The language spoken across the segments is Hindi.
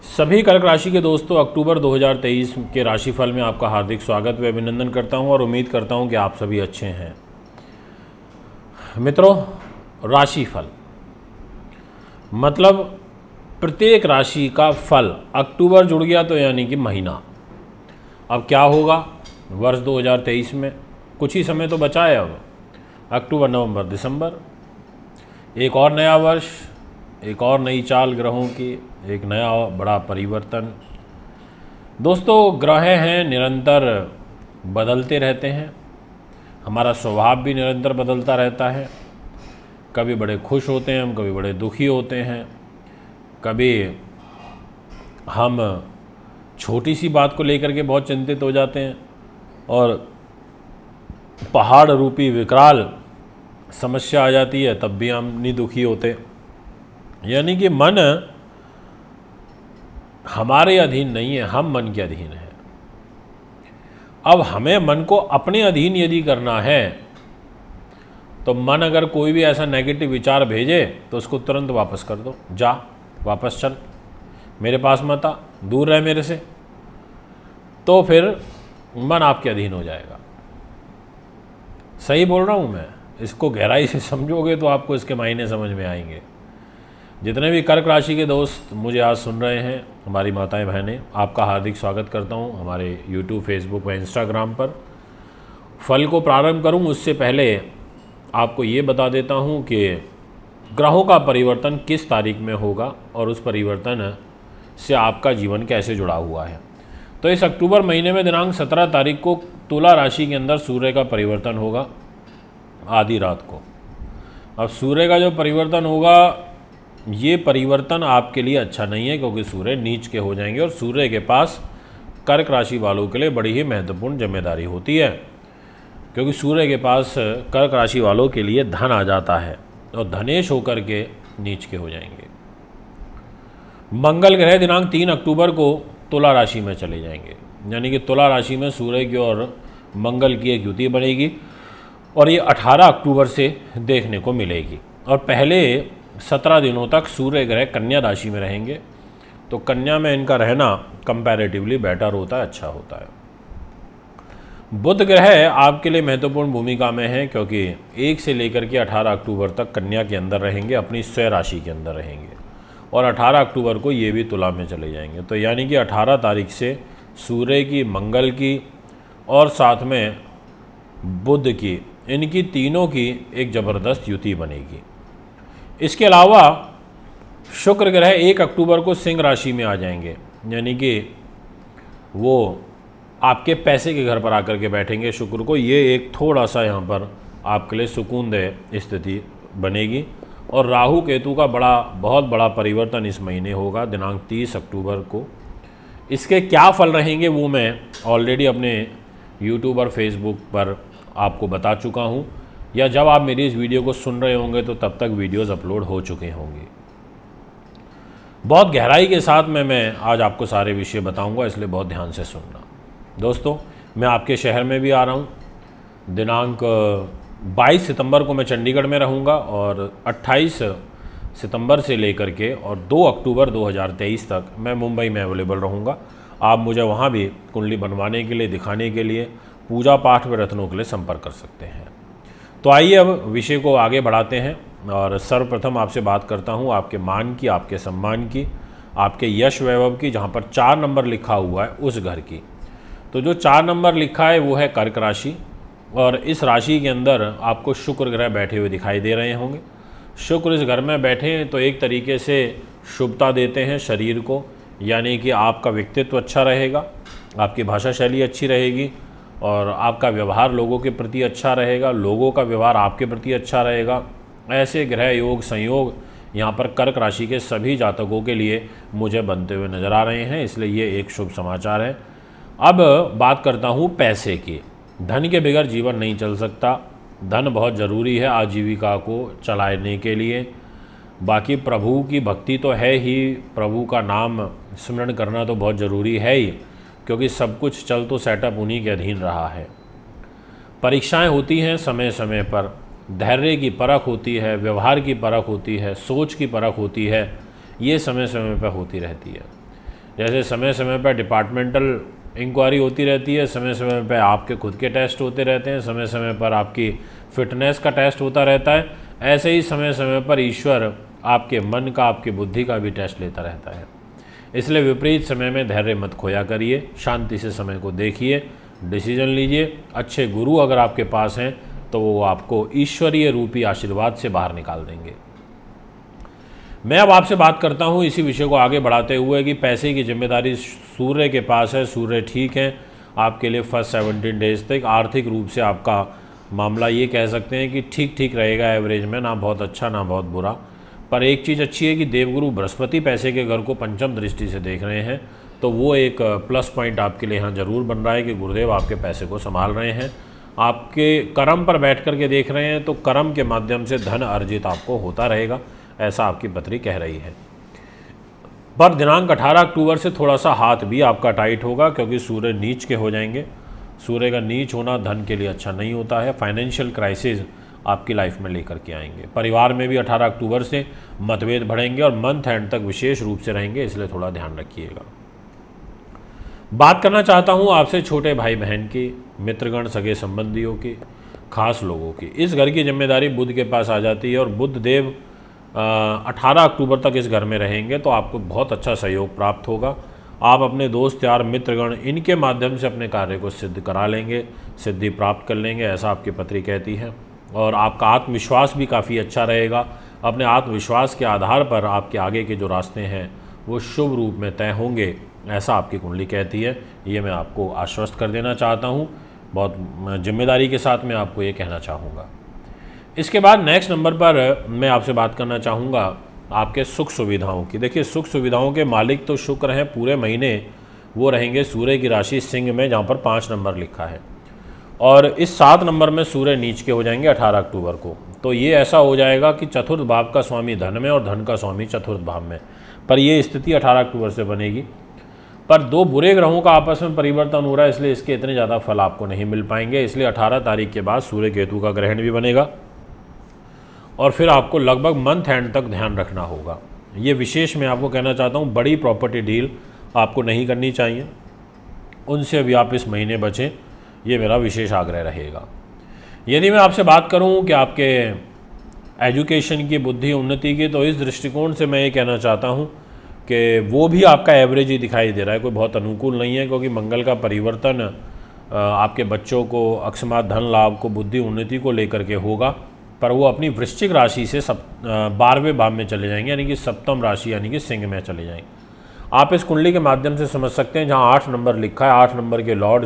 सभी कर्क राशि के दोस्तों, अक्टूबर 2023 के राशिफल में आपका हार्दिक स्वागत व अभिनंदन करता हूं और उम्मीद करता हूं कि आप सभी अच्छे हैं। मित्रों, राशिफल मतलब प्रत्येक राशि का फल। अक्टूबर जुड़ गया तो यानी कि महीना। अब क्या होगा वर्ष 2023 में? कुछ ही समय तो बचा है। अब अक्टूबर, नवंबर, दिसंबर, एक और नया वर्ष, एक और नई चाल ग्रहों की, एक नया बड़ा परिवर्तन। दोस्तों, ग्रह हैं निरंतर बदलते रहते हैं। हमारा स्वभाव भी निरंतर बदलता रहता है। कभी बड़े खुश होते हैं हम, कभी बड़े दुखी होते हैं। कभी हम छोटी सी बात को लेकर के बहुत चिंतित हो जाते हैं और पहाड़ रूपी विकराल समस्या आ जाती है, तब भी हम नहीं दुखी होते। यानी कि मन हमारे अधीन नहीं है, हम मन के अधीन हैं। अब हमें मन को अपने अधीन यदि करना है तो मन अगर कोई भी ऐसा नेगेटिव विचार भेजे तो उसको तुरंत वापस कर दो। जा, वापस चल, मेरे पास मत आ, दूर रह मेरे से। तो फिर मन आपके अधीन हो जाएगा। सही बोल रहा हूँ मैं? इसको गहराई से समझोगे तो आपको इसके मायने समझ में आएंगे। जितने भी कर्क राशि के दोस्त मुझे आज सुन रहे हैं, हमारी माताएं बहनें, आपका हार्दिक स्वागत करता हूं हमारे YouTube, Facebook व Instagram पर। फल को प्रारंभ करूं उससे पहले आपको ये बता देता हूं कि ग्रहों का परिवर्तन किस तारीख में होगा और उस परिवर्तन से आपका जीवन कैसे जुड़ा हुआ है। तो इस अक्टूबर महीने में दिनांक 17 तारीख को तुला राशि के अंदर सूर्य का परिवर्तन होगा आधी रात को। अब सूर्य का जो परिवर्तन होगा, ये परिवर्तन आपके लिए अच्छा नहीं है, क्योंकि सूर्य नीच के हो जाएंगे और सूर्य के पास कर्क राशि वालों के लिए बड़ी ही महत्वपूर्ण जिम्मेदारी होती है, क्योंकि सूर्य के पास कर्क राशि वालों के लिए धन आ जाता है और धनेश होकर के नीच के हो जाएंगे। मंगल ग्रह दिनांक 3 अक्टूबर को तुला राशि में चले जाएंगे, यानी कि तुला राशि में सूर्य की और मंगल की एक युति बनेगी और ये 18 अक्टूबर से देखने को मिलेगी। और पहले 17 दिनों तक सूर्य ग्रह कन्या राशि में रहेंगे, तो कन्या में इनका रहना कंपैरेटिवली बेटर होता है, अच्छा होता है। बुध ग्रह आपके लिए महत्वपूर्ण भूमिका में है, क्योंकि 1 से लेकर के 18 अक्टूबर तक कन्या के अंदर रहेंगे, अपनी स्वयं राशि के अंदर रहेंगे और 18 अक्टूबर को ये भी तुला में चले जाएंगे। तो यानी कि 18 तारीख से सूर्य की, मंगल की और साथ में बुध की, इनकी तीनों की एक ज़बरदस्त युति बनेगी। इसके अलावा शुक्र ग्रह 1 अक्टूबर को सिंह राशि में आ जाएंगे, यानी कि वो आपके पैसे के घर पर आकर के बैठेंगे शुक्र को। ये एक थोड़ा सा यहाँ पर आपके लिए सुकूनदेह स्थिति बनेगी। और राहु केतु का बहुत बड़ा परिवर्तन इस महीने होगा दिनांक 30 अक्टूबर को। इसके क्या फल रहेंगे वो मैं ऑलरेडी अपने YouTube और Facebook पर आपको बता चुका हूँ, या जब आप मेरी इस वीडियो को सुन रहे होंगे तो तब तक वीडियोस अपलोड हो चुके होंगे। बहुत गहराई के साथ मैं आज आपको सारे विषय बताऊंगा, इसलिए बहुत ध्यान से सुनना। दोस्तों, मैं आपके शहर में भी आ रहा हूं। दिनांक 22 सितंबर को मैं चंडीगढ़ में रहूंगा और 28 सितंबर से लेकर के और 2 अक्टूबर 2023 तक मैं मुंबई में अवेलेबल रहूंगा। आप मुझे वहां भी कुंडली बनवाने के लिए, दिखाने के लिए, पूजा पाठ व रत्नों के लिए संपर्क कर सकते हैं। तो आइए अब विषय को आगे बढ़ाते हैं और सर्वप्रथम आपसे बात करता हूं आपके मान की, आपके सम्मान की, आपके यश वैभव की, जहां पर 4 नंबर लिखा हुआ है उस घर की। तो जो 4 नंबर लिखा है वो है कर्क राशि, और इस राशि के अंदर आपको शुक्र ग्रह बैठे हुए दिखाई दे रहे होंगे। शुक्र इस घर में बैठे हैं तो एक तरीके से शुभता देते हैं शरीर को, यानी कि आपका व्यक्तित्व अच्छा रहेगा, आपकी भाषा शैली अच्छी रहेगी और आपका व्यवहार लोगों के प्रति अच्छा रहेगा, लोगों का व्यवहार आपके प्रति अच्छा रहेगा। ऐसे ग्रह योग संयोग यहाँ पर कर्क राशि के सभी जातकों के लिए मुझे बनते हुए नजर आ रहे हैं, इसलिए ये एक शुभ समाचार है। अब बात करता हूँ पैसे की। धन के बगैर जीवन नहीं चल सकता। धन बहुत ज़रूरी है आजीविका को चलाने के लिए। बाकी प्रभु की भक्ति तो है ही, प्रभु का नाम स्मरण करना तो बहुत ज़रूरी है ही, क्योंकि सब कुछ चल तो सेटअप उन्हीं के अधीन रहा है। परीक्षाएं होती हैं समय समय पर, धैर्य की परख होती है, व्यवहार की परख होती है, सोच की परख होती है, ये समय समय पर होती रहती है। जैसे समय समय पर डिपार्टमेंटल इंक्वायरी होती रहती है, समय समय पर आपके खुद के टेस्ट होते रहते हैं, समय समय पर आपकी फिटनेस का टेस्ट होता रहता है, ऐसे ही समय समय पर ईश्वर आपके मन का, आपकी बुद्धि का भी टेस्ट लेता रहता है। इसलिए विपरीत समय में धैर्य मत खोया करिए, शांति से समय को देखिए, डिसीजन लीजिए। अच्छे गुरु अगर आपके पास हैं तो वो आपको ईश्वरीय रूपी आशीर्वाद से बाहर निकाल देंगे। मैं अब आपसे बात करता हूँ इसी विषय को आगे बढ़ाते हुए कि पैसे की जिम्मेदारी सूर्य के पास है। सूर्य ठीक है आपके लिए फर्स्ट 17 डेज तक। आर्थिक रूप से आपका मामला ये कह सकते हैं कि ठीक ठीक रहेगा, एवरेज में, ना बहुत अच्छा ना बहुत बुरा। पर एक चीज़ अच्छी है कि देवगुरु बृहस्पति पैसे के घर को पंचम दृष्टि से देख रहे हैं, तो वो एक प्लस पॉइंट आपके लिए यहाँ ज़रूर बन रहा है कि गुरुदेव आपके पैसे को संभाल रहे हैं, आपके कर्म पर बैठ कर के देख रहे हैं, तो कर्म के माध्यम से धन अर्जित आपको होता रहेगा, ऐसा आपकी पत्री कह रही है। पर दिनांक 18 अक्टूबर से थोड़ा सा हाथ भी आपका टाइट होगा, क्योंकि सूर्य नीच के हो जाएंगे। सूर्य का नीच होना धन के लिए अच्छा नहीं होता है, फाइनेंशियल क्राइसिस आपकी लाइफ में लेकर के आएंगे। परिवार में भी 18 अक्टूबर से मतभेद बढ़ेंगे और मंथ एंड तक विशेष रूप से रहेंगे, इसलिए थोड़ा ध्यान रखिएगा। बात करना चाहता हूँ आपसे छोटे भाई बहन की, मित्रगण, सगे संबंधियों की, खास लोगों की। इस घर की जिम्मेदारी बुध के पास आ जाती है और बुध देव 18 अक्टूबर तक इस घर में रहेंगे, तो आपको बहुत अच्छा सहयोग प्राप्त होगा। आप अपने दोस्त यार मित्रगण इनके माध्यम से अपने कार्य को सिद्ध करा लेंगे, सिद्धि प्राप्त कर लेंगे, ऐसा आपकी पत्री कहती है। और आपका आत्मविश्वास भी काफ़ी अच्छा रहेगा। अपने आत्मविश्वास के आधार पर आपके आगे के जो रास्ते हैं वो शुभ रूप में तय होंगे, ऐसा आपकी कुंडली कहती है। ये मैं आपको आश्वस्त कर देना चाहता हूँ, बहुत जिम्मेदारी के साथ मैं आपको ये कहना चाहूँगा। इसके बाद नेक्स्ट नंबर पर मैं आपसे बात करना चाहूँगा आपके सुख सुविधाओं की। देखिए, सुख सुविधाओं के मालिक तो शुक्र हैं, पूरे महीने वो रहेंगे सूर्य की राशि सिंह में, जहाँ पर 5 नंबर लिखा है, और इस 7 नंबर में सूर्य नीच के हो जाएंगे 18 अक्टूबर को। तो ये ऐसा हो जाएगा कि चतुर्थ भाव का स्वामी धन में और धन का स्वामी चतुर्थ भाव में, पर ये स्थिति 18 अक्टूबर से बनेगी। पर 2 बुरे ग्रहों का आपस में परिवर्तन हो रहा है, इसलिए इसके इतने ज़्यादा फल आपको नहीं मिल पाएंगे। इसलिए 18 तारीख के बाद सूर्य केतु का ग्रहण भी बनेगा और फिर आपको लगभग मंथ एंड तक ध्यान रखना होगा। ये विशेष मैं आपको कहना चाहता हूँ, बड़ी प्रॉपर्टी डील आपको नहीं करनी चाहिए, उनसे भी आप इस महीने बचें, ये मेरा विशेष आग्रह रहेगा। यदि मैं आपसे बात करूं कि आपके एजुकेशन की, बुद्धि उन्नति की, तो इस दृष्टिकोण से मैं ये कहना चाहता हूं कि वो भी आपका एवरेज ही दिखाई दे रहा है, कोई बहुत अनुकूल नहीं है, क्योंकि मंगल का परिवर्तन आपके बच्चों को अकस्मात धन लाभ को, बुद्धि उन्नति को लेकर के होगा, पर वो अपनी वृश्चिक राशि से 12वें भाव में चले जाएंगे, यानी कि सप्तम राशि यानी कि सिंह में चले जाएंगे। आप इस कुंडली के माध्यम से समझ सकते हैं, जहाँ 8 नंबर लिखा है, 8 नंबर के लॉर्ड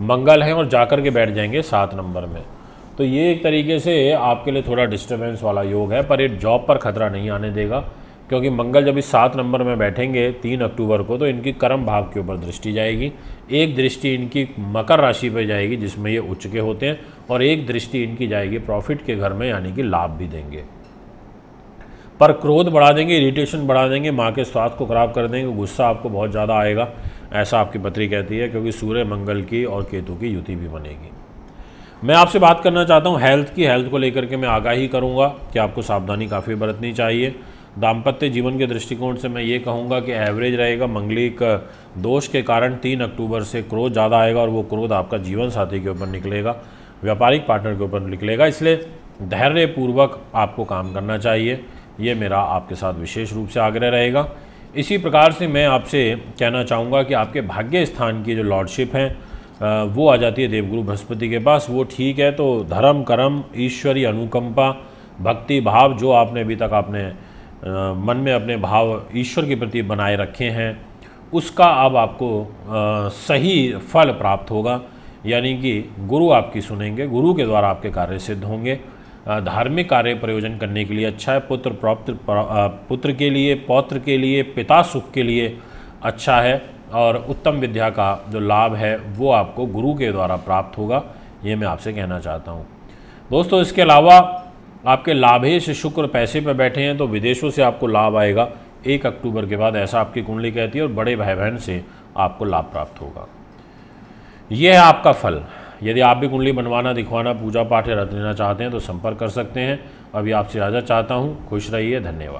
मंगल हैं और जाकर के बैठ जाएंगे 7 नंबर में। तो ये एक तरीके से आपके लिए थोड़ा डिस्टर्बेंस वाला योग है, पर ये जॉब पर खतरा नहीं आने देगा, क्योंकि मंगल जब इस 7 नंबर में बैठेंगे 3 अक्टूबर को, तो इनकी कर्म भाव के ऊपर दृष्टि जाएगी। एक दृष्टि इनकी मकर राशि पर जाएगी, जिसमें ये उच्च के होते हैं, और एक दृष्टि इनकी जाएगी प्रॉफिट के घर में, यानी कि लाभ भी देंगे। पर क्रोध बढ़ा देंगे, इरिटेशन बढ़ा देंगे, माँ के स्वास्थ्य को खराब कर देंगे, गुस्सा आपको बहुत ज़्यादा आएगा, ऐसा आपकी पत्री कहती है, क्योंकि सूर्य मंगल की और केतु की युति भी बनेगी। मैं आपसे बात करना चाहता हूँ हेल्थ की। हेल्थ को लेकर के मैं आगाही करूँगा कि आपको सावधानी काफ़ी बरतनी चाहिए। दाम्पत्य जीवन के दृष्टिकोण से मैं ये कहूँगा कि एवरेज रहेगा। मंगलिक दोष के कारण 3 अक्टूबर से क्रोध ज़्यादा आएगा, और वो क्रोध आपका जीवन साथी के ऊपर निकलेगा, व्यापारिक पार्टनर के ऊपर निकलेगा, इसलिए धैर्यपूर्वक आपको काम करना चाहिए। ये मेरा आपके साथ विशेष रूप से आग्रह रहेगा। इसी प्रकार से मैं आपसे कहना चाहूँगा कि आपके भाग्य स्थान की जो लॉर्डशिप है वो आ जाती है देवगुरु बृहस्पति के पास, वो ठीक है। तो धर्म, कर्म, ईश्वरीय अनुकंपा, भक्ति भाव, जो आपने अभी तक आपने मन में अपने भाव ईश्वर के प्रति बनाए रखे हैं, उसका अब आपको सही फल प्राप्त होगा, यानी कि गुरु आपकी सुनेंगे, गुरु के द्वारा आपके कार्य सिद्ध होंगे। धार्मिक कार्य प्रयोजन करने के लिए अच्छा है। पुत्र के लिए, पौत्र के लिए, पिता सुख के लिए अच्छा है, और उत्तम विद्या का जो लाभ है वो आपको गुरु के द्वारा प्राप्त होगा, ये मैं आपसे कहना चाहता हूँ। दोस्तों, इसके अलावा आपके लाभेश शुक्र पैसे पर बैठे हैं, तो विदेशों से आपको लाभ आएगा 1 अक्टूबर के बाद, ऐसा आपकी कुंडली कहती है, और बड़े भाई बहन से आपको लाभ प्राप्त होगा। यह है आपका फल। यदि आप भी कुंडली बनवाना, दिखवाना, पूजा पाठ या रख लेना चाहते हैं तो संपर्क कर सकते हैं। अभी आपसे इजाज़त चाहता हूँ। खुश रहिए, धन्यवाद।